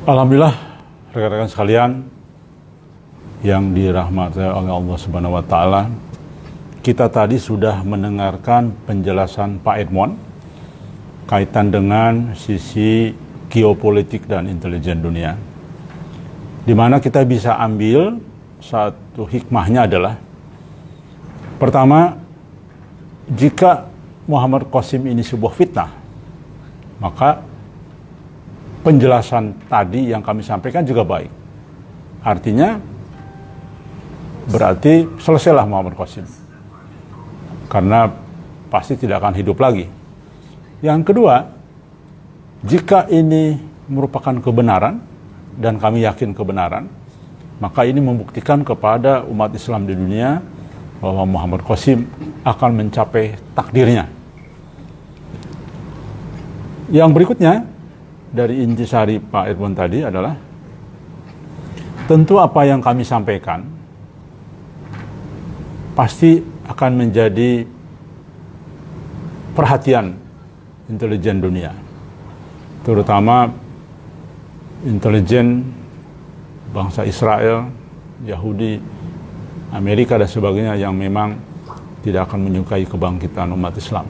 Alhamdulillah, rekan-rekan sekalian yang dirahmati oleh Allah Subhanahu wa taala. Kita tadi sudah mendengarkan penjelasan Pak Edmond kaitan dengan sisi geopolitik dan intelijen dunia. Di mana kita bisa ambil satu hikmahnya adalah, pertama, jika Muhammad Qasim ini sebuah fitnah, maka penjelasan tadi yang kami sampaikan juga baik. Artinya berarti selesailah Muhammad Qasim, karena pasti tidak akan hidup lagi. Yang kedua, jika ini merupakan kebenaran dan kami yakin kebenaran, maka ini membuktikan kepada umat Islam di dunia bahwa Muhammad Qasim akan mencapai takdirnya. Yang berikutnya dari intisari Pak Edmond tadi adalah, tentu apa yang kami sampaikan pasti akan menjadi perhatian intelijen dunia, terutama intelijen bangsa Israel, Yahudi, Amerika dan sebagainya yang memang tidak akan menyukai kebangkitan umat Islam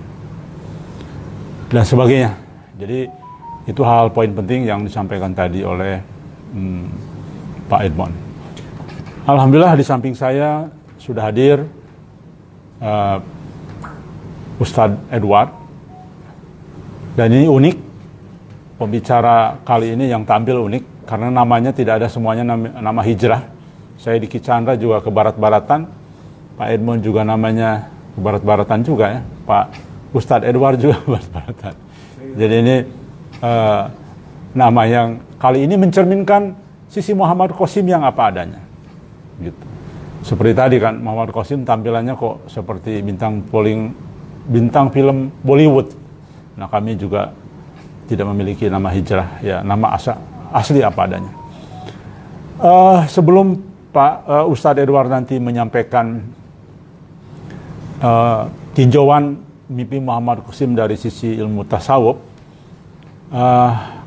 dan sebagainya. Jadi itu hal poin penting yang disampaikan tadi oleh Pak Edmond. Alhamdulillah di samping saya sudah hadir Ustadz Edward. Dan ini unik, pembicara kali ini yang tampil unik karena namanya tidak ada semuanya nama hijrah. Saya di Kicandra juga ke barat-baratan, Pak Edmond juga namanya ke barat-baratan juga ya, Pak Ustadz Edward juga barat-baratan. Jadi ini nama yang kali ini mencerminkan sisi Muhammad Qasim yang apa adanya, gitu. Seperti tadi kan, Muhammad Qasim tampilannya kok seperti bintang film Bollywood. Nah, kami juga tidak memiliki nama hijrah, ya nama asli apa adanya. Sebelum Pak Ustadz Edward nanti menyampaikan tinjauan mimpi Muhammad Qasim dari sisi ilmu tasawuf,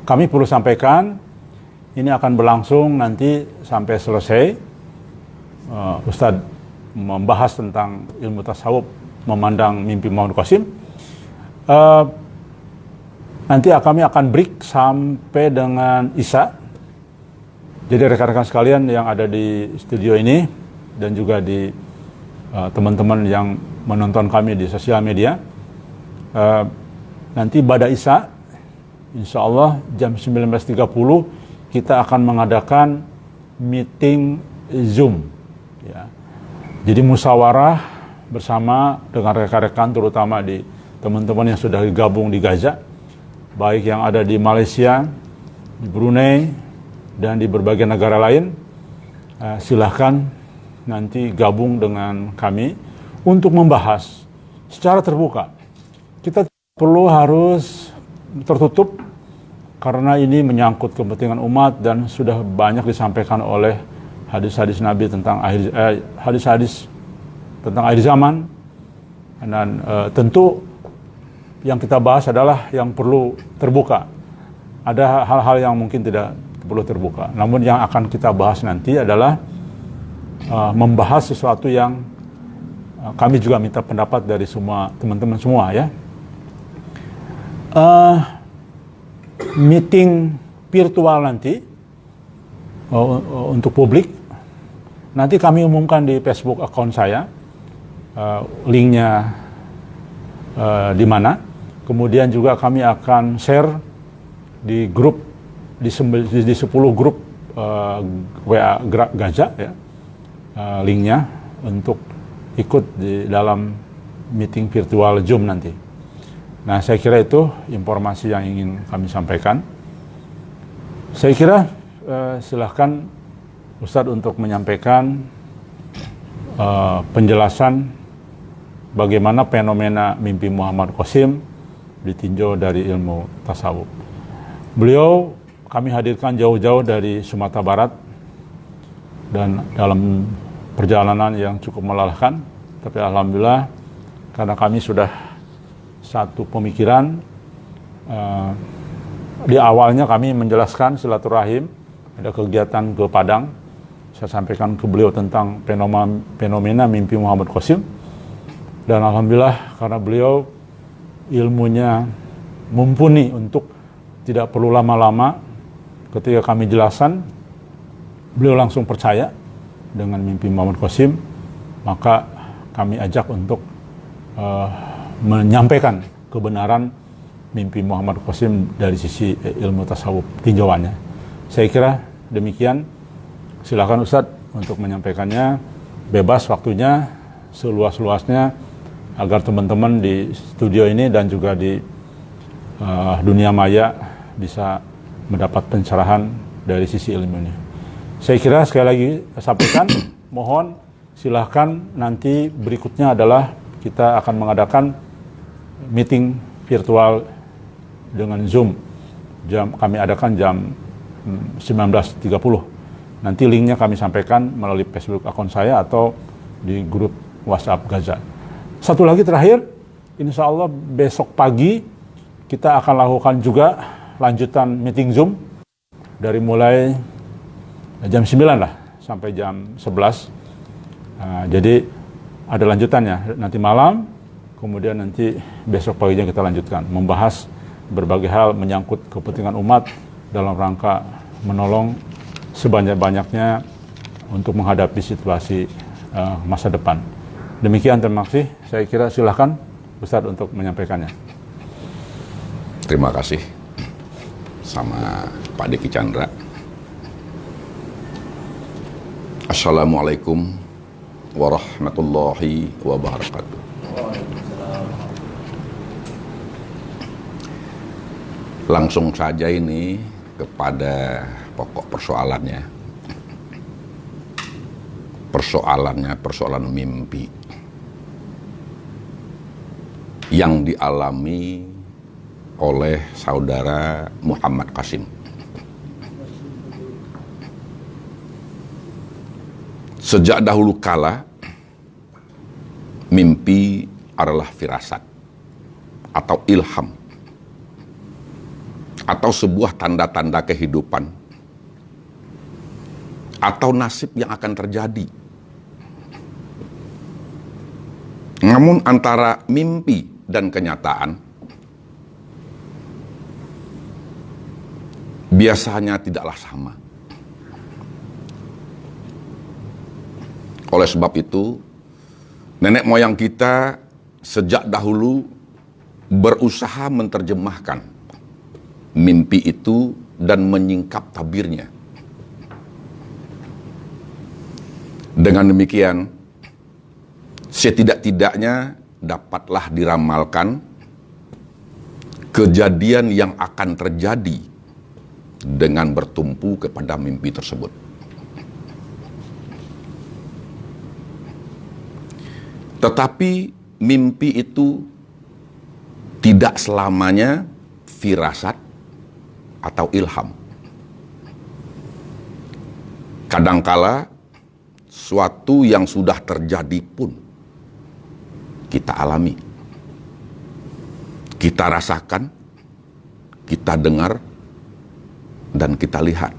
kami perlu sampaikan, ini akan berlangsung nanti sampai selesai. Ustadz membahas tentang ilmu tasawuf, memandang mimpi Muhammad Qasim. Nanti kami akan break sampai dengan Isya. Jadi rekan-rekan sekalian yang ada di studio ini dan juga di teman-teman yang menonton kami di sosial media, nanti pada Isya, insya Allah jam 19.30 kita akan mengadakan meeting Zoom, ya. Jadi musyawarah bersama dengan rekan-rekan, terutama di teman-teman yang sudah gabung di Gaza, baik yang ada di Malaysia, di Brunei, dan di berbagai negara lain. Silahkan nanti gabung dengan kami untuk membahas secara terbuka. Kita perlu harus tertutup, karena ini menyangkut kepentingan umat dan sudah banyak disampaikan oleh hadis-hadis Nabi tentang hadis-hadis tentang akhir zaman. Dan tentu yang kita bahas adalah yang perlu terbuka. Ada hal-hal yang mungkin tidak perlu terbuka. Namun yang akan kita bahas nanti adalah membahas sesuatu yang kami juga minta pendapat dari semua teman-teman semua, ya. Meeting virtual nanti untuk publik, nanti kami umumkan di Facebook account saya, linknya di mana. Kemudian juga kami akan share di grup, di 10 grup WA Gaza, ya, linknya untuk ikut di dalam meeting virtual Zoom nanti. Nah, saya kira itu informasi yang ingin kami sampaikan. Saya kira silahkan Ustadz untuk menyampaikan penjelasan bagaimana fenomena mimpi Muhammad Qasim ditinjau dari ilmu tasawuf. Beliau kami hadirkan jauh-jauh dari Sumatera Barat dan dalam perjalanan yang cukup melelahkan, tapi alhamdulillah karena kami sudah satu pemikiran, Di awalnya kami menjelaskan silaturahim, ada kegiatan ke Padang. Saya sampaikan ke beliau tentang fenomena mimpi Muhammad Qasim. Dan alhamdulillah karena beliau ilmunya mumpuni untuk tidak perlu lama-lama, ketika kami jelaskan, beliau langsung percaya dengan mimpi Muhammad Qasim. Maka kami ajak untuk menyampaikan kebenaran mimpi Muhammad Qasim dari sisi ilmu tasawuf tinjauannya. Saya kira demikian. Silakan Ustadz untuk menyampaikannya, bebas waktunya, seluas-luasnya, agar teman-teman di studio ini dan juga di dunia maya bisa mendapat pencerahan dari sisi ilmunya. Saya kira sekali lagi sampaikan, mohon silahkan nanti berikutnya adalah kita akan mengadakan meeting virtual dengan Zoom. Kami adakan jam 19.30. Nanti linknya kami sampaikan melalui Facebook akun saya atau di grup WhatsApp Gaza. Satu lagi terakhir, insya Allah besok pagi kita akan lakukan juga lanjutan meeting Zoom dari mulai jam 9 lah sampai jam 11. Jadi ada lanjutannya nanti malam, kemudian nanti besok paginya kita lanjutkan membahas berbagai hal menyangkut kepentingan umat dalam rangka menolong sebanyak-banyaknya untuk menghadapi situasi masa depan. Demikian, terima kasih. Saya kira silahkan Ustadz untuk menyampaikannya. Terima kasih sama Pak Diki Chandra. Assalamualaikum warahmatullahi wabarakatuh. Langsung saja ini kepada pokok persoalannya. Persoalan mimpi yang dialami oleh saudara Muhammad Qasim. Sejak dahulu kala, mimpi adalah firasat atau ilham atau sebuah tanda-tanda kehidupan atau nasib yang akan terjadi. Namun antara mimpi dan kenyataan biasanya tidaklah sama. Oleh sebab itu, nenek moyang kita sejak dahulu berusaha menerjemahkan mimpi itu dan menyingkap tabirnya. Dengan demikian, setidak-tidaknya dapatlah diramalkan kejadian yang akan terjadi dengan bertumpu kepada mimpi tersebut. Tetapi mimpi itu tidak selamanya firasat atau ilham. Kadangkala suatu yang sudah terjadi pun kita alami, kita rasakan, kita dengar, dan kita lihat.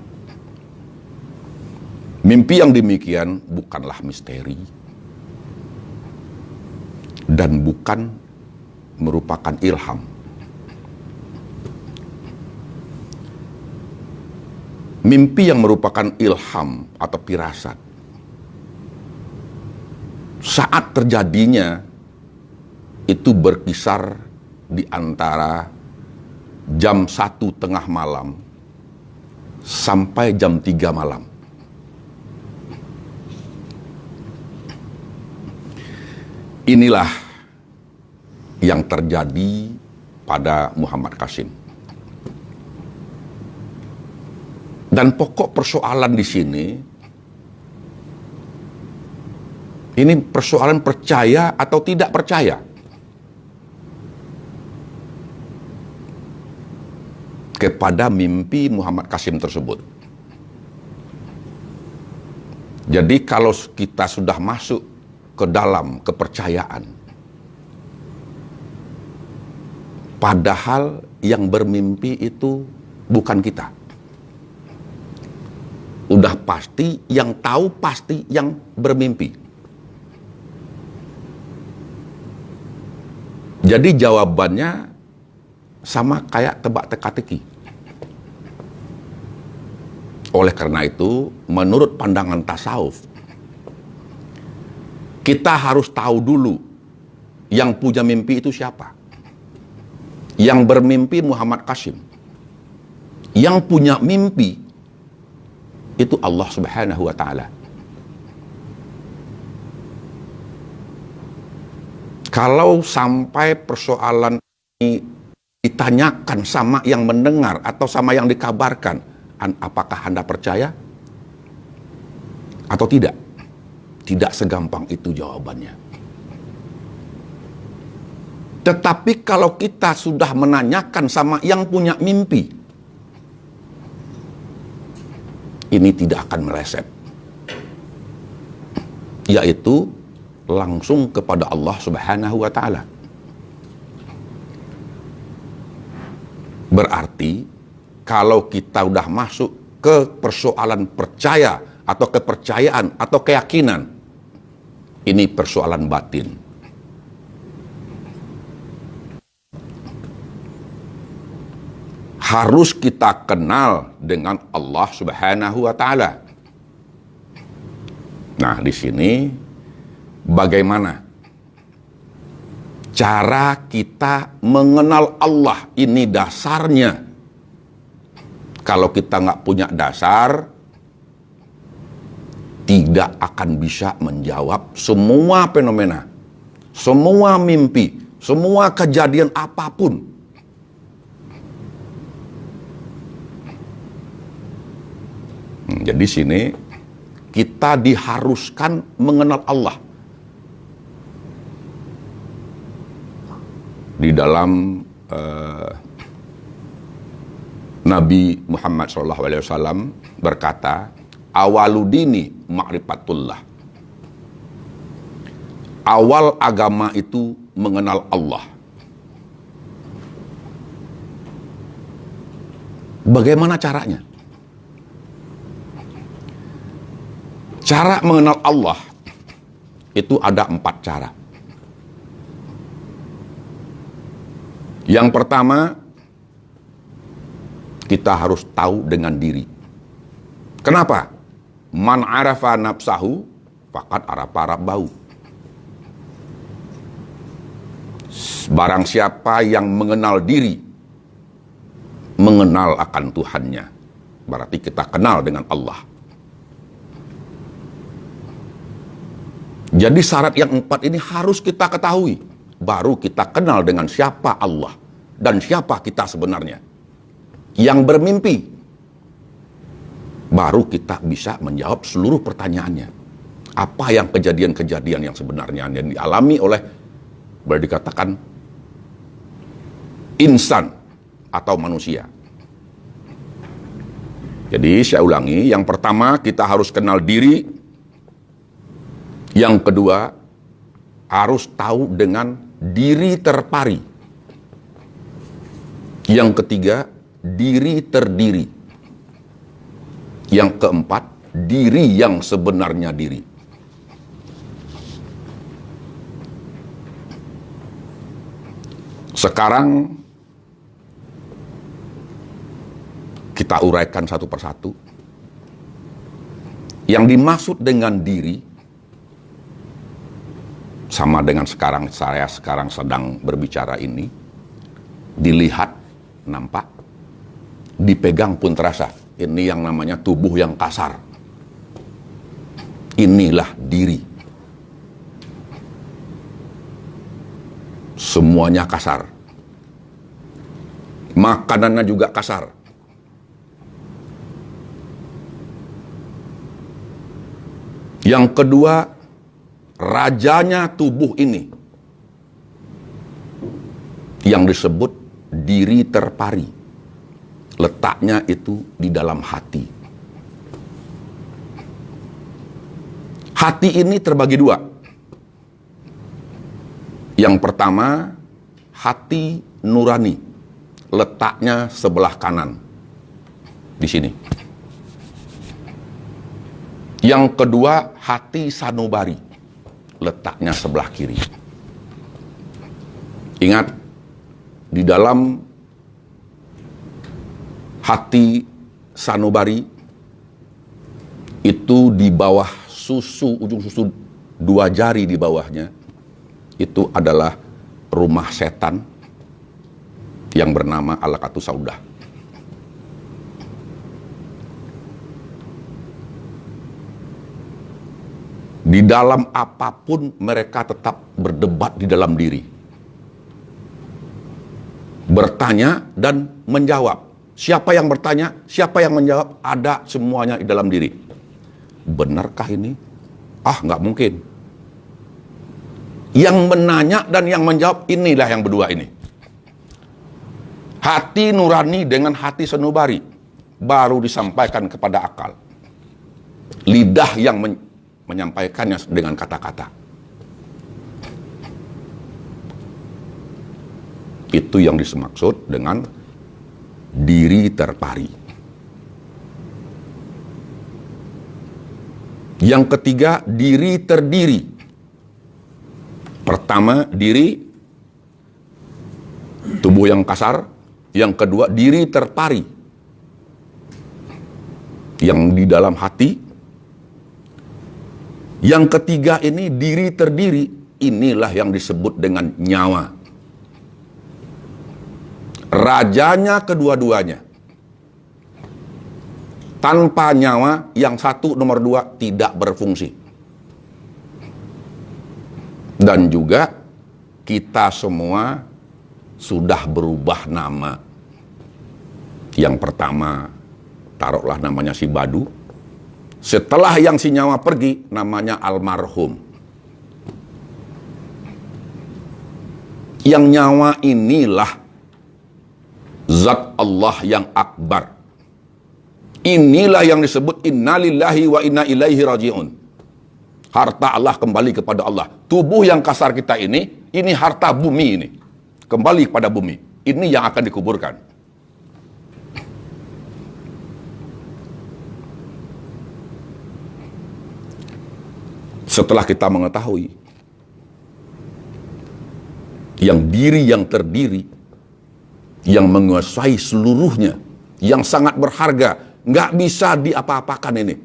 Mimpi yang demikian bukanlah misteri dan bukan merupakan ilham. Mimpi yang merupakan ilham atau firasat, saat terjadinya itu berkisar di antara jam 1 tengah malam sampai jam 3 malam. Inilah yang terjadi pada Muhammad Qasim. Dan pokok persoalan di sini, ini persoalan percaya atau tidak percaya kepada mimpi Muhammad Qasim tersebut. Jadi kalau kita sudah masuk ke dalam kepercayaan, padahal yang bermimpi itu bukan kita. Udah pasti yang tahu pasti yang bermimpi. Jadi jawabannya sama kayak tebak teka-teki. Oleh karena itu, menurut pandangan tasawuf, kita harus tahu dulu yang punya mimpi itu siapa. Yang bermimpi Muhammad Qasim. Yang punya mimpi itu Allah Subhanahu wa Ta'ala. Kalau sampai persoalan ini ditanyakan sama yang mendengar atau sama yang dikabarkan, apakah Anda percaya atau tidak? Tidak segampang itu jawabannya. Tetapi kalau kita sudah menanyakan sama yang punya mimpi, ini tidak akan meleset. Yaitu langsung kepada Allah Subhanahu wa Ta'ala. Berarti kalau kita udah masuk ke persoalan percaya atau kepercayaan atau keyakinan, ini persoalan batin. Harus kita kenal dengan Allah Subhanahu wa Ta'ala. Nah, di sini bagaimana cara kita mengenal Allah? Ini dasarnya. Kalau kita nggak punya dasar, tidak akan bisa menjawab semua fenomena, semua mimpi, semua kejadian apapun. Jadi sini kita diharuskan mengenal Allah. Di dalam Nabi Muhammad SAW berkata, awaludini ma'rifatullah. Awal agama itu mengenal Allah. Bagaimana caranya? Cara mengenal Allah itu ada 4 cara. Yang pertama, kita harus tahu dengan diri. Kenapa? Man arafa nafsahu faqad arafa rabbahu. Barang siapa yang mengenal diri, mengenal akan Tuhannya. Berarti kita kenal dengan Allah. Jadi syarat yang 4 ini harus kita ketahui. Baru kita kenal dengan siapa Allah dan siapa kita sebenarnya. Yang bermimpi, baru kita bisa menjawab seluruh pertanyaannya. Apa yang kejadian-kejadian yang sebenarnya yang dialami oleh, boleh dikatakan, insan atau manusia. Jadi saya ulangi, yang pertama kita harus kenal diri. Yang kedua, harus tahu dengan diri terpari. Yang ketiga, diri terdiri. Yang keempat, diri yang sebenarnya diri. Sekarang kita uraikan satu persatu. Yang dimaksud dengan diri sama dengan saya sekarang sedang berbicara ini, dilihat, nampak, dipegang pun terasa. Ini yang namanya tubuh yang kasar. Inilah diri. Semuanya kasar. Makanannya juga kasar. Yang kedua, rajanya tubuh ini yang disebut diri terpari, letaknya itu di dalam hati. Hati ini terbagi 2. Yang pertama, hati nurani, letaknya sebelah kanan. di sini. Yang kedua, hati sanubari, letaknya sebelah kiri. Ingat, di dalam hati sanubari itu di bawah susu, ujung susu 2 jari di bawahnya, itu adalah rumah setan yang bernama Al-Qatu Saudah. Di dalam apapun mereka tetap berdebat di dalam diri. Bertanya dan menjawab. Siapa yang bertanya, siapa yang menjawab, ada semuanya di dalam diri. Benarkah ini? Ah, nggak mungkin. Yang menanya dan yang menjawab, inilah yang berdua ini. Hati nurani dengan hati sanubari baru disampaikan kepada akal. Lidah yang menyampaikannya dengan kata-kata. Itu yang dimaksud dengan diri terpari. Yang ketiga, diri terdiri. Pertama, diri tubuh yang kasar. Yang kedua, diri terpari yang di dalam hati. Yang ketiga ini, diri terdiri. Inilah yang disebut dengan nyawa. Rajanya kedua-duanya. Tanpa nyawa, yang satu nomor 2 tidak berfungsi. Dan juga kita semua sudah berubah nama. Yang pertama, taruhlah namanya si Badu. Setelah yang si nyawa pergi, namanya almarhum. Yang nyawa inilah zat Allah yang akbar. Inilah yang disebut innalillahi wa inna ilaihi raji'un. Harta Allah kembali kepada Allah. Tubuh yang kasar kita ini harta bumi ini. Kembali kepada bumi. Ini yang akan dikuburkan. Setelah kita mengetahui yang diri yang terdiri, yang menguasai seluruhnya, yang sangat berharga, nggak bisa diapa-apakan ini.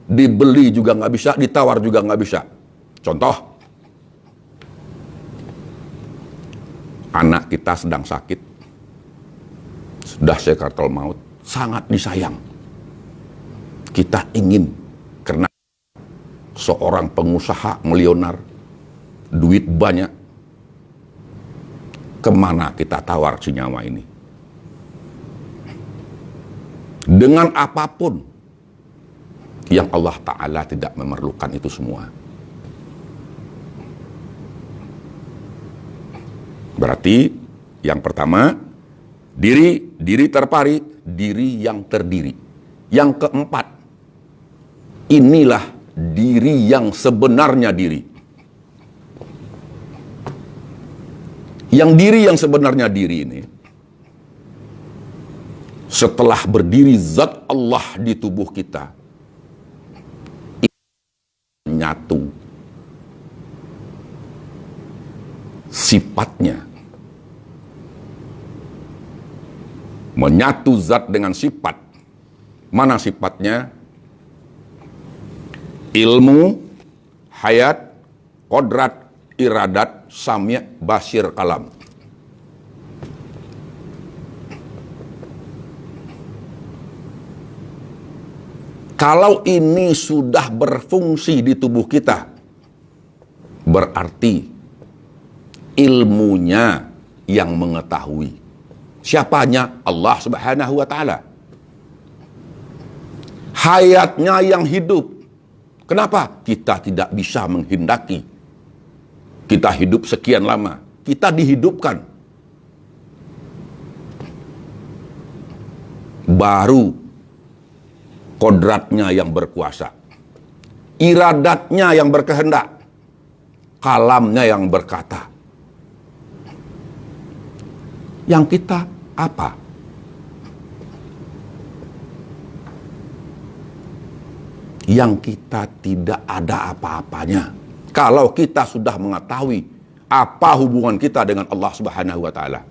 Dibeli juga nggak bisa, ditawar juga nggak bisa. Contoh, anak kita sedang sakit, sudah sakaratul maut, sangat disayang. Kita ingin, karena seorang pengusaha milioner, duit banyak, kemana kita tawar si nyawa ini? Dengan apapun yang Allah Ta'ala tidak memerlukan itu semua. Berarti yang pertama, diri terpari, diri yang terdiri. Yang keempat, inilah diri yang sebenarnya diri. Yang diri yang sebenarnya diri ini, setelah berdiri zat Allah di tubuh kita, menyatu sifatnya, menyatu zat dengan sifat. Mana sifatnya? Ilmu, hayat, kodrat, iradat, samya, basir, kalam. Kalau ini sudah berfungsi di tubuh kita, berarti ilmunya yang mengetahui. Siapanya? Allah Subhanahu wa Ta'ala. Hayatnya yang hidup. Kenapa? Kita tidak bisa menghendaki kita hidup sekian lama. Kita dihidupkan. Baru kodratnya yang berkuasa. Iradatnya yang berkehendak. Kalamnya yang berkata. Yang kita apa? yang kita tidak ada apa-apanya. Kalau kita sudah mengetahui apa hubungan kita dengan Allah Subhanahu wa taala.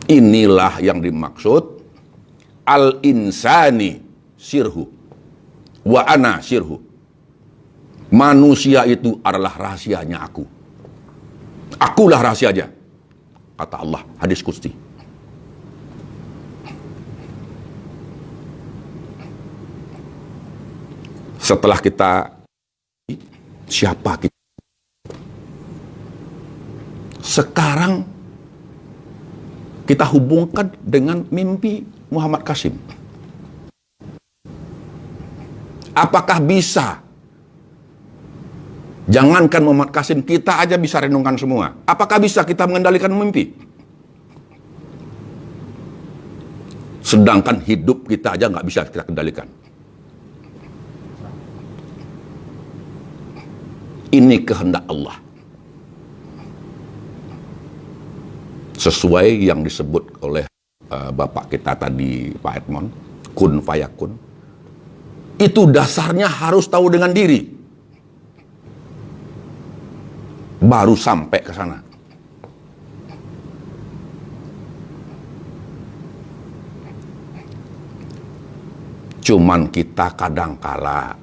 Inilah yang dimaksud al-insani sirhu wa ana sirhu. Manusia itu adalah rahasianya aku. Akulah rahasianya, kata Allah, hadis qudsi. Setelah kita siapa kita, sekarang kita hubungkan dengan mimpi Muhammad Qasim. Apakah bisa? Jangankan Muhammad Qasim, kita aja bisa renungkan semua. Apakah bisa kita mengendalikan mimpi? Sedangkan hidup kita aja nggak bisa kita kendalikan. Ini kehendak Allah. Sesuai yang disebut oleh Bapak kita tadi, Pak Edmond, kun fayakun. Itu dasarnya harus tahu dengan diri. Baru sampai ke sana. Cuman kita kadangkala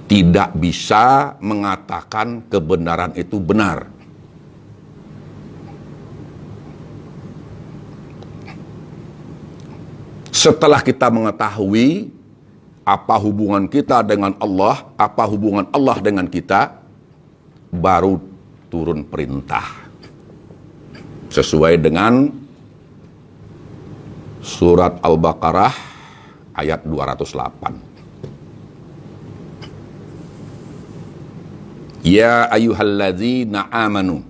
tidak bisa mengatakan kebenaran itu benar. Setelah kita mengetahui apa hubungan kita dengan Allah, apa hubungan Allah dengan kita, baru turun perintah. Sesuai dengan surat Al-Baqarah ayat 208. Ya ayyuhalladzina amanu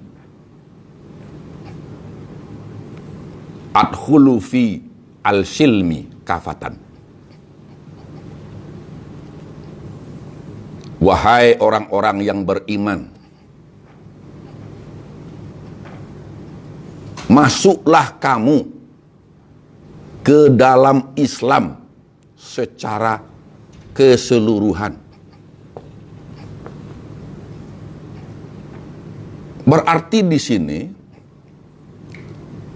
adkhulu fi al-silmi kafatan. Wahai orang-orang yang beriman, masuklah kamu ke dalam Islam secara keseluruhan. Berarti di sini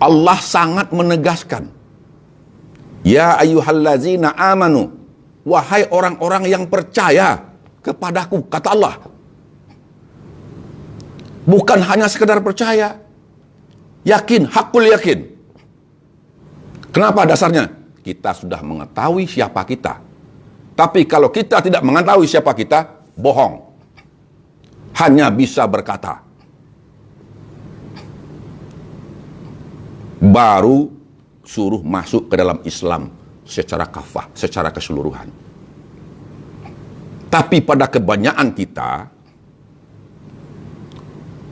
Allah sangat menegaskan, ya ayyuhallazina amanu, wahai orang-orang yang percaya kepadaku, kata Allah. Bukan hanya sekedar percaya, yakin, hakul yakin. Kenapa dasarnya? Kita sudah mengetahui siapa kita. Tapi kalau kita tidak mengetahui siapa kita, bohong. Hanya bisa berkata. Baru suruh masuk ke dalam Islam secara kafah, secara keseluruhan. Tapi pada kebanyakan kita,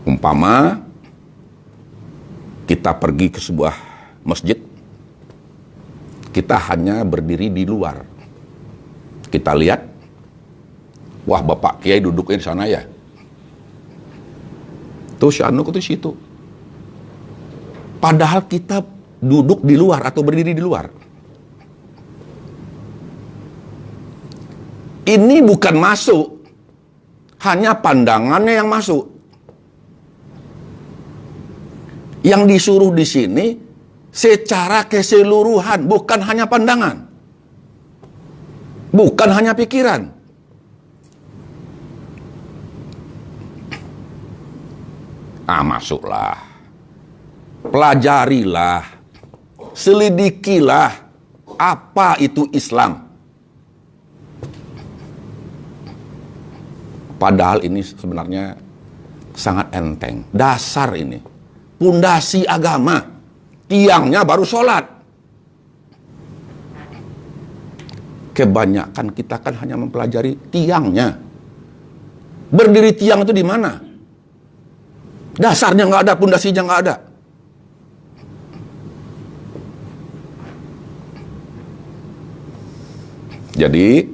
umpama kita pergi ke sebuah masjid, kita hanya berdiri di luar. Kita lihat, wah Bapak Kiai duduknya di sana ya. Tuh si Anu itu situ. Padahal kita duduk di luar atau berdiri di luar. Ini bukan masuk, hanya pandangannya yang masuk. Yang disuruh di sini secara keseluruhan, bukan hanya pandangan, bukan hanya pikiran. Masuklah, pelajarilah, selidikilah apa itu Islam. Padahal ini sebenarnya sangat enteng. Dasar ini. Pundasi agama. Tiangnya baru sholat. Kebanyakan kita kan hanya mempelajari tiangnya. Berdiri tiang itu di mana? Dasarnya nggak ada, pundasinya nggak ada. Jadi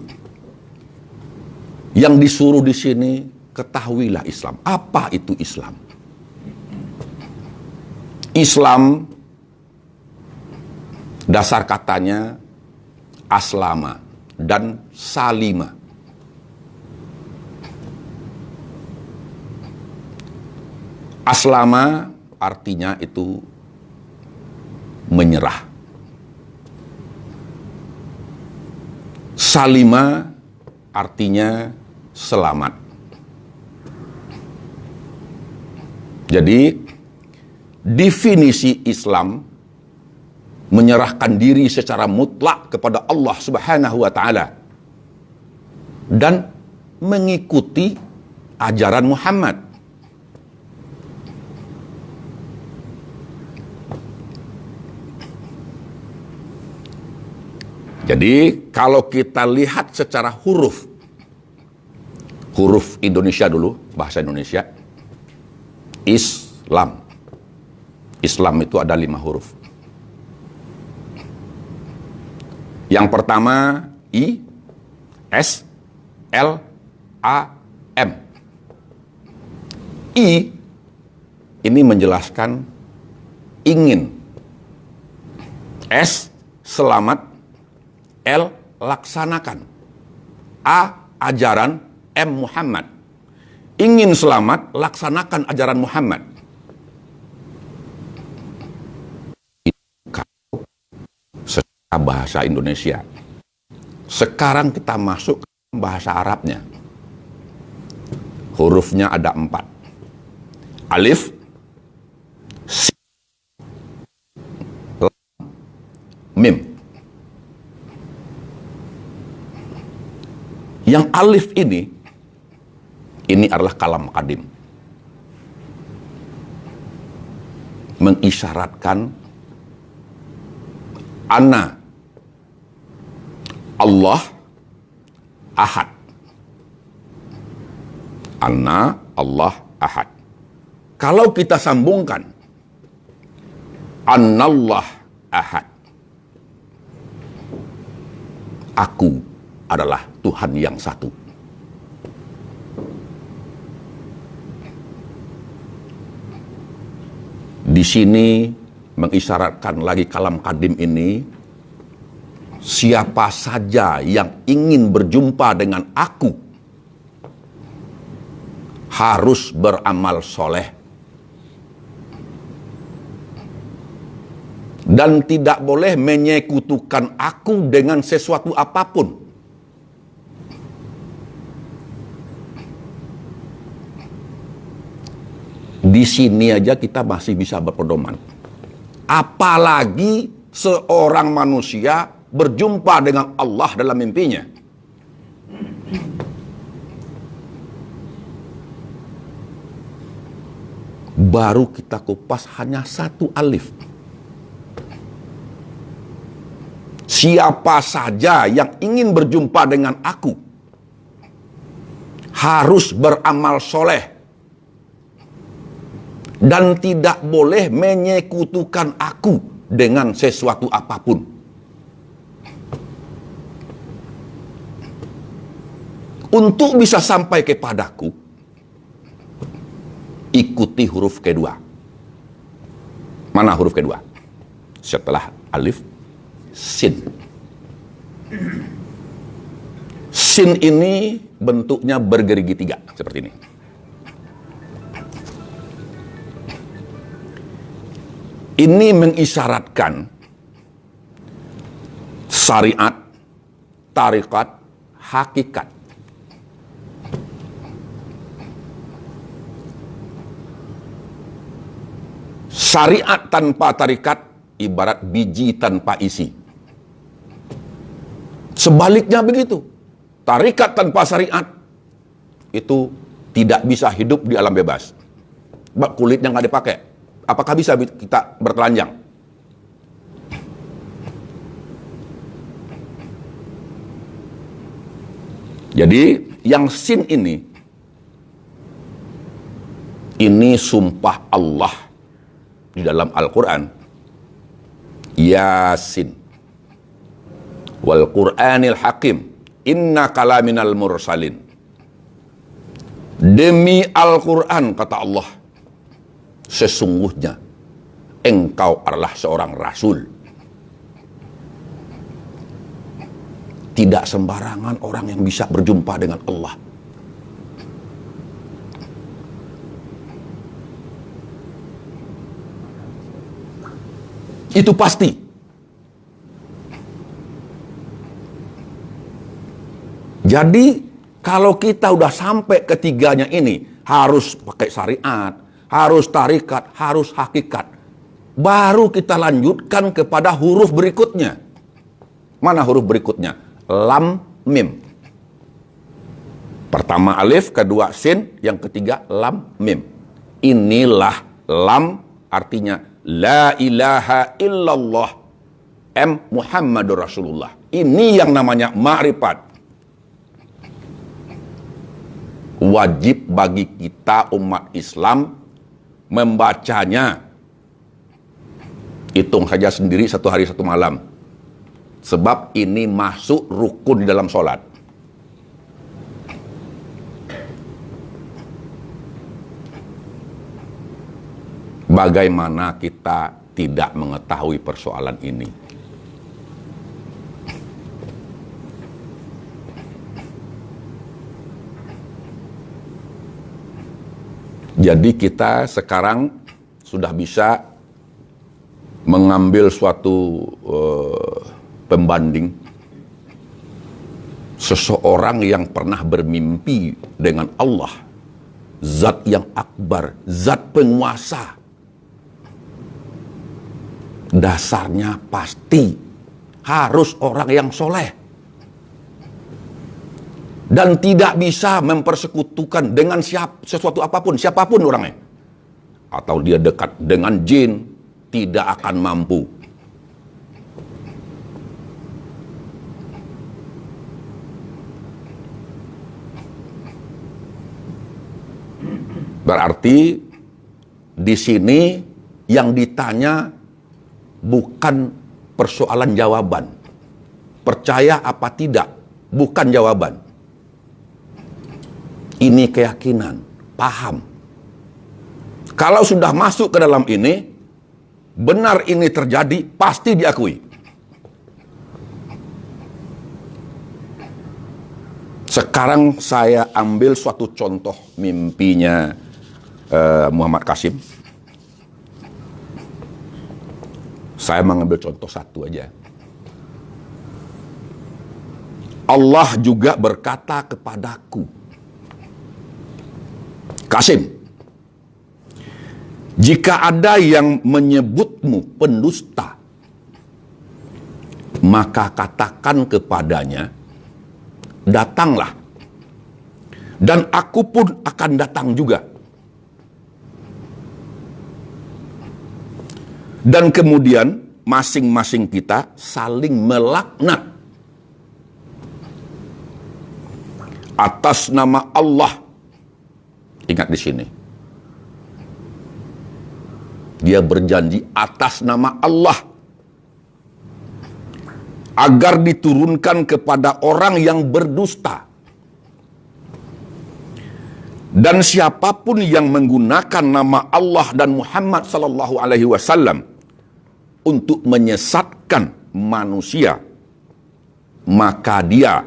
yang disuruh di sini, ketahuilah Islam. Apa itu Islam? Islam, dasar katanya aslama, dan salima. Aslama artinya itu menyerah. Salima artinya selamat. Jadi definisi Islam menyerahkan diri secara mutlak kepada Allah Subhanahu wa taala dan mengikuti ajaran Muhammad. Jadi kalau kita lihat secara huruf Indonesia dulu, bahasa Indonesia, Islam. Islam itu ada 5 huruf. Yang pertama I, S, L, A, M. I ini menjelaskan ingin. S, selamat. L, laksanakan. A, ajaran. M, Muhammad. Ingin selamat, laksanakan ajaran Muhammad. Secara bahasa Indonesia. Sekarang kita masuk ke bahasa Arabnya. Hurufnya ada 4. Alif, Sin, Lam, Mim. Yang alif ini adalah kalam qadim. Mengisyaratkan Ana Allah Ahad. Ana Allah Ahad. Kalau kita sambungkan Anallah Ahad. Aku adalah Tuhan yang satu. Di sini mengisyaratkan lagi kalam qadim ini, siapa saja yang ingin berjumpa dengan aku harus beramal soleh dan tidak boleh menyekutukan aku dengan sesuatu apapun. Di sini aja kita masih bisa berpedoman. Apalagi seorang manusia berjumpa dengan Allah dalam mimpinya. Baru kita kupas hanya 1 alif. Siapa saja yang ingin berjumpa dengan aku harus beramal soleh dan tidak boleh menyekutukan aku dengan sesuatu apapun. Untuk bisa sampai kepadaku, ikuti huruf kedua. Mana huruf kedua? Setelah alif, sin. Sin ini bentuknya bergerigi 3, seperti ini. Ini mengisyaratkan syariat, tarikat, hakikat. Syariat tanpa tarikat ibarat biji tanpa isi. Sebaliknya begitu. Tarikat tanpa syariat itu tidak bisa hidup di alam bebas. Kulitnya nggak dipakai. Apakah bisa kita bertelanjang? Jadi yang sin ini sumpah Allah di dalam Al-Quran. Yasin wal Qur'anil Hakim innaka laminal mursalin. Demi Al-Quran, kata Allah, sesungguhnya engkau adalah seorang rasul. Tidak sembarangan orang yang bisa berjumpa dengan Allah. Itu pasti. Jadi kalau kita udah sampai ketiganya ini, harus pakai syariat, harus tarikat, harus hakikat. Baru kita lanjutkan kepada huruf berikutnya. Mana huruf berikutnya? Lam, mim. Pertama alif, kedua sin, yang ketiga lam, mim. Inilah lam, artinya La ilaha illallah Muhammadur Rasulullah. Ini yang namanya ma'rifat. Wajib bagi kita umat Islam membacanya. Hitung saja sendiri 1 hari 1 malam. Sebab ini masuk rukun di dalam sholat. Bagaimana kita tidak mengetahui persoalan ini? Jadi kita sekarang sudah bisa mengambil suatu pembanding. Seseorang yang pernah bermimpi dengan Allah, zat yang akbar, zat penguasa, dasarnya pasti harus orang yang soleh dan tidak bisa mempersekutukan dengan sesuatu apapun, siapapun orangnya, atau dia dekat dengan jin, tidak akan mampu. Berarti di sini yang ditanya bukan persoalan jawaban. Percaya apa tidak, bukan jawaban. Ini keyakinan, paham. Kalau sudah masuk ke dalam ini, benar ini terjadi, pasti diakui. Sekarang saya ambil suatu contoh mimpinya Muhammad Qasim. Saya mengambil contoh satu aja. Allah juga berkata kepadaku, Qasim, jika ada yang menyebutmu pendusta, maka katakan kepadanya, datanglah, dan aku pun akan datang juga. Dan kemudian masing-masing kita saling melaknat atas nama Allah. Ingat di sini, dia berjanji atas nama Allah agar diturunkan kepada orang yang berdusta. Dan siapapun yang menggunakan nama Allah dan Muhammad sallallahu alaihi wasallam untuk menyesatkan manusia, maka dia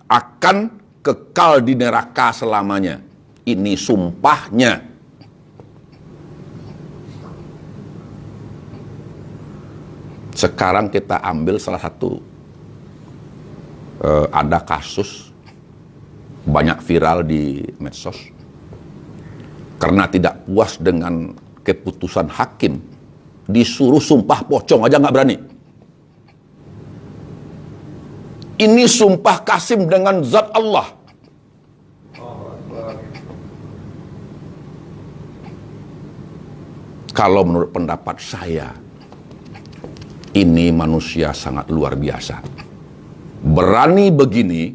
akan kekal di neraka selamanya. Ini sumpahnya. Sekarang kita ambil salah satu, ada kasus banyak viral di medsos karena tidak puas dengan keputusan hakim, disuruh sumpah pocong aja nggak berani. Ini sumpah Qasim dengan zat Allah. Kalau menurut pendapat saya, ini manusia sangat luar biasa. Berani begini,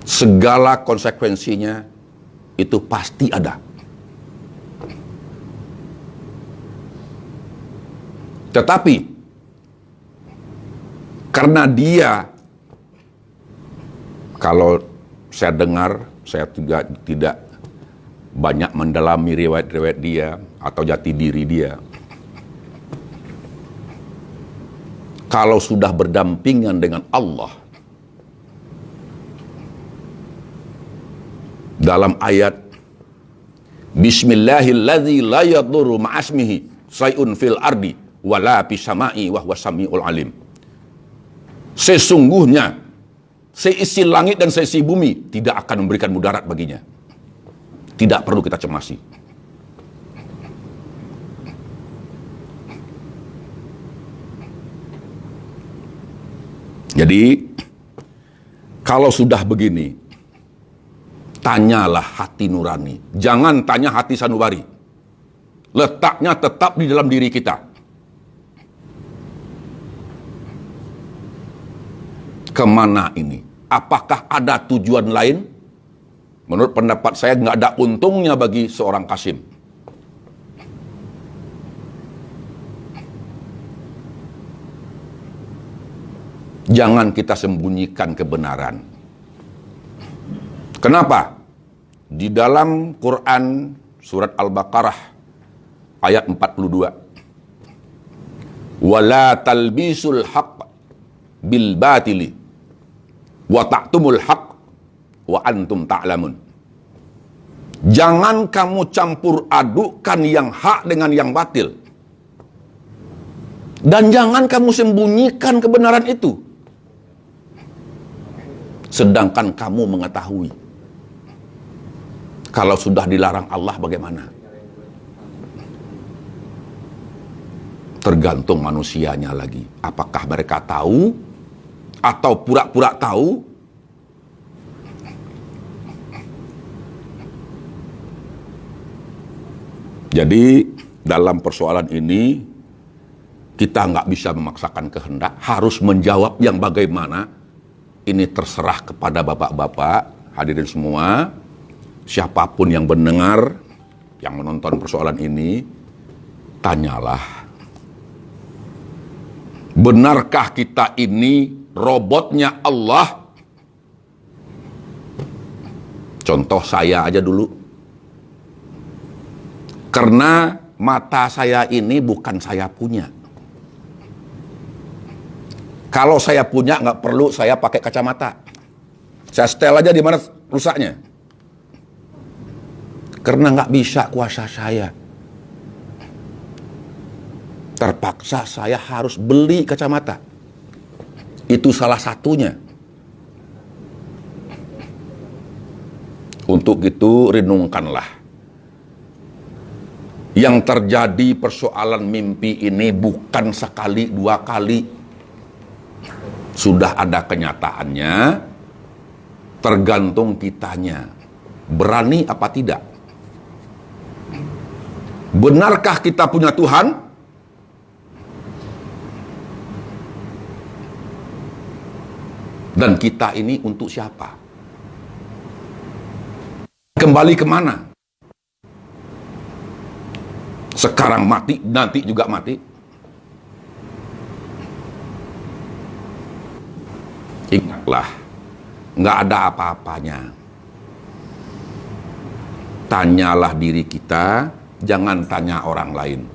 segala konsekuensinya itu pasti ada. Tetapi karena dia, kalau saya dengar, saya juga tidak banyak mendalami riwayat-riwayat dia atau jati diri dia. kalau sudah berdampingan dengan Allah, dalam ayat Bismillahilladzi la yadurru ma'asmihi sayun fil ardi wala fis sama'i wa huwas samiul alim. Sesungguhnya seisi langit dan seisi bumi tidak akan memberikan mudarat baginya. Tidak perlu kita cemasi. Jadi, kalau sudah begini, tanyalah hati nurani. Jangan tanya hati sanubari. Letaknya tetap di dalam diri kita. Kemana ini? Apakah ada tujuan lain? Menurut pendapat saya nggak ada untungnya bagi seorang Qasim. Jangan kita sembunyikan kebenaran. Kenapa? Di dalam Quran surat Al-Baqarah ayat 42. Wala talbisul haqq bil batili wa ta'tumul haqq wa antum ta'lamun. Jangan kamu campur adukkan yang hak dengan yang batil. Dan jangan kamu sembunyikan kebenaran itu. Sedangkan kamu mengetahui. Kalau sudah dilarang Allah bagaimana? Tergantung manusianya lagi. Apakah mereka tahu atau pura-pura tahu? Jadi dalam persoalan ini kita nggak bisa memaksakan kehendak, harus menjawab yang bagaimana. Ini terserah kepada bapak-bapak, hadirin semua, siapapun yang mendengar, yang menonton persoalan ini, tanyalah. Benarkah kita ini robotnya Allah? Contoh saya aja dulu. Karena mata saya ini bukan saya punya. Kalau saya punya, nggak perlu saya pakai kacamata. Saya setel aja di mana rusaknya. Karena nggak bisa kuasa saya. Terpaksa saya harus beli kacamata. Itu salah satunya. Untuk itu renungkanlah. Yang terjadi persoalan mimpi ini bukan sekali dua kali. Sudah ada kenyataannya, tergantung kitanya. Berani apa tidak? Benarkah kita punya Tuhan? Dan kita ini untuk siapa? Kembali kemana? Sekarang mati, nanti juga mati. Ingatlah, nggak ada apa-apanya. Tanyalah diri kita, jangan tanya orang lain.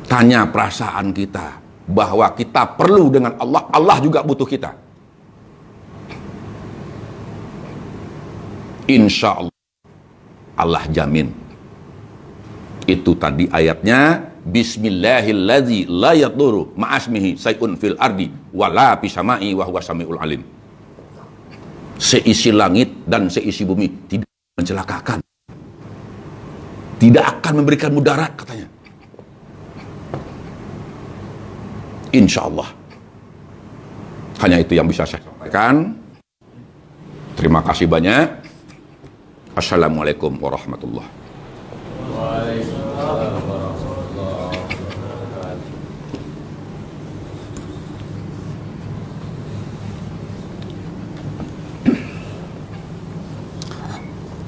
Tanya perasaan kita, bahwa kita perlu dengan Allah, Allah juga butuh kita. Insya Allah, Allah jamin. Itu tadi ayatnya, Bismillahilladzi la yadurru ma'asmihi sayun fil ardi wala fis sama'i wa huwas samiul alim. Seisi langit dan seisi bumi tidak mencelakakan. Tidak akan memberikan mudarat katanya. Insya Allah. Hanya itu yang bisa saya sampaikan. Terima kasih banyak. Assalamualaikum warahmatullahi wabarakatuh.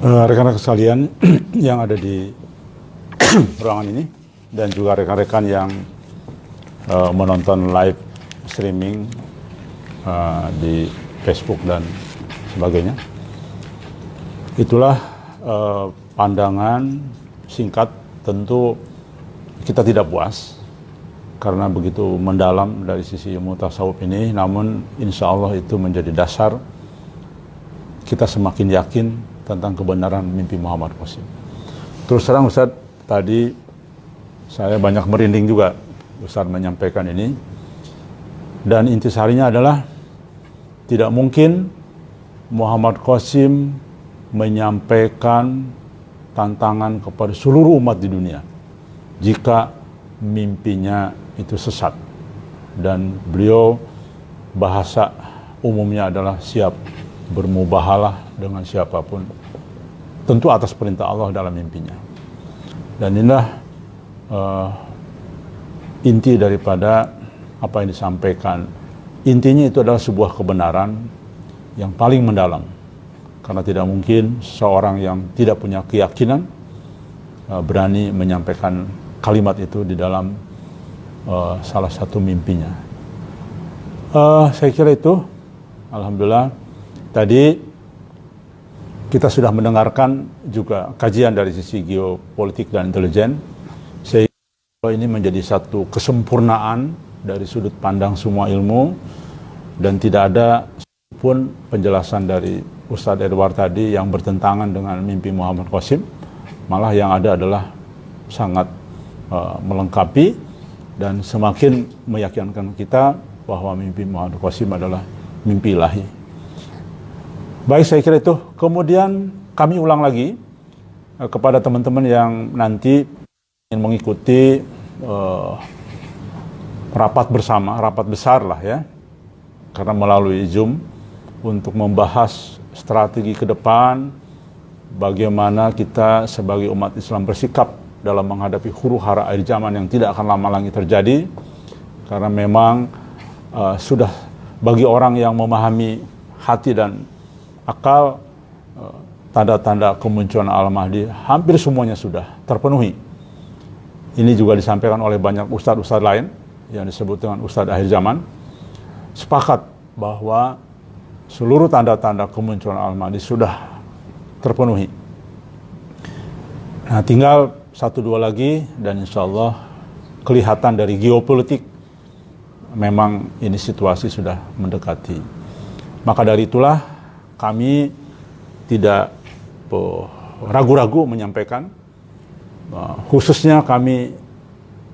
Rekan-rekan sekalian yang ada di ruangan ini dan juga rekan-rekan yang menonton live streaming di Facebook dan sebagainya. Itulah pandangan singkat. Tentu kita tidak puas karena begitu mendalam dari sisi ilmu tasawuf ini, namun insya Allah itu menjadi dasar kita semakin yakin tentang kebenaran mimpi Muhammad Qasim. Terus terang Ustaz, tadi saya banyak merinding juga Ustaz menyampaikan ini, dan intisarinya adalah tidak mungkin Muhammad Qasim menyampaikan tantangan kepada seluruh umat di dunia jika mimpinya itu sesat, dan beliau bahasa umumnya adalah siap bermubahalah dengan siapapun, tentu atas perintah Allah dalam mimpinya. Dan inilah inti daripada apa yang disampaikan. Intinya itu adalah sebuah kebenaran yang paling mendalam, karena tidak mungkin seorang yang tidak punya keyakinan berani menyampaikan kalimat itu di dalam salah satu mimpinya. Saya kira itu, alhamdulillah, tadi kita sudah mendengarkan juga kajian dari sisi geopolitik dan intelijen, sehingga ini menjadi satu kesempurnaan dari sudut pandang semua ilmu, dan tidak ada pun penjelasan dari Ustadz Edward tadi yang bertentangan dengan mimpi Muhammad Qasim. Malah yang ada adalah sangat melengkapi dan semakin meyakinkan kita bahwa mimpi Muhammad Qasim adalah mimpi ilahi. Baik, saya kira itu. Kemudian kami ulang lagi kepada teman-teman yang nanti ingin mengikuti rapat bersama, rapat besar lah ya, karena melalui Zoom untuk membahas strategi ke depan, bagaimana kita sebagai umat Islam bersikap dalam menghadapi huru hara akhir zaman yang tidak akan lama lagi terjadi, karena memang sudah bagi orang yang memahami hati dan akal, tanda-tanda kemunculan Al-Mahdi hampir semuanya sudah terpenuhi. Ini juga disampaikan oleh banyak ustadz-ustadz lain yang disebut dengan ustadz akhir zaman, sepakat bahwa seluruh tanda-tanda kemunculan Al-Mahdi sudah terpenuhi. Nah, tinggal 1-2 lagi dan insya Allah kelihatan dari geopolitik memang ini situasi sudah mendekati. Maka dari itulah kami tidak ragu-ragu menyampaikan, khususnya kami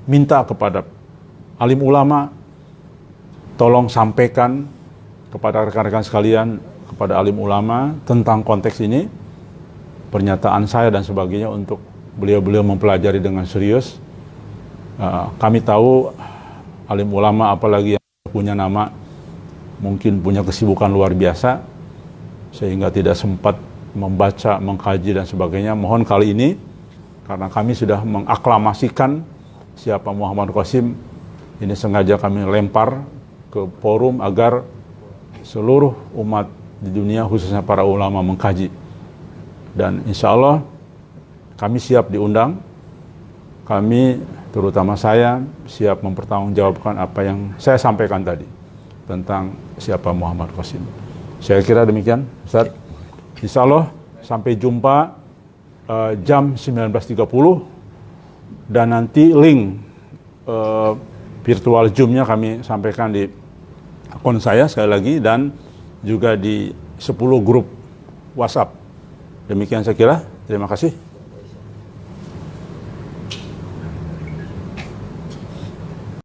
minta kepada alim ulama, tolong sampaikan kepada rekan-rekan sekalian, kepada alim ulama tentang konteks ini, pernyataan saya dan sebagainya, untuk beliau-beliau mempelajari dengan serius. Kami tahu alim ulama, apalagi yang punya nama, mungkin punya kesibukan luar biasa, sehingga tidak sempat membaca, mengkaji dan sebagainya. Mohon kali ini, karena kami sudah mengaklamasikan siapa Muhammad Qasim, ini sengaja kami lempar ke forum agar seluruh umat di dunia, khususnya para ulama, mengkaji. Dan insya Allah kami siap diundang. Kami, terutama saya, siap mempertanggungjawabkan apa yang saya sampaikan tadi tentang siapa Muhammad Qasim. Saya kira demikian, Ustaz. Insya Allah sampai jumpa jam 19.30, dan nanti link virtual Zoom-nya kami sampaikan di akun saya sekali lagi, dan juga di 10 grup WhatsApp. Demikian saya kira. Terima kasih.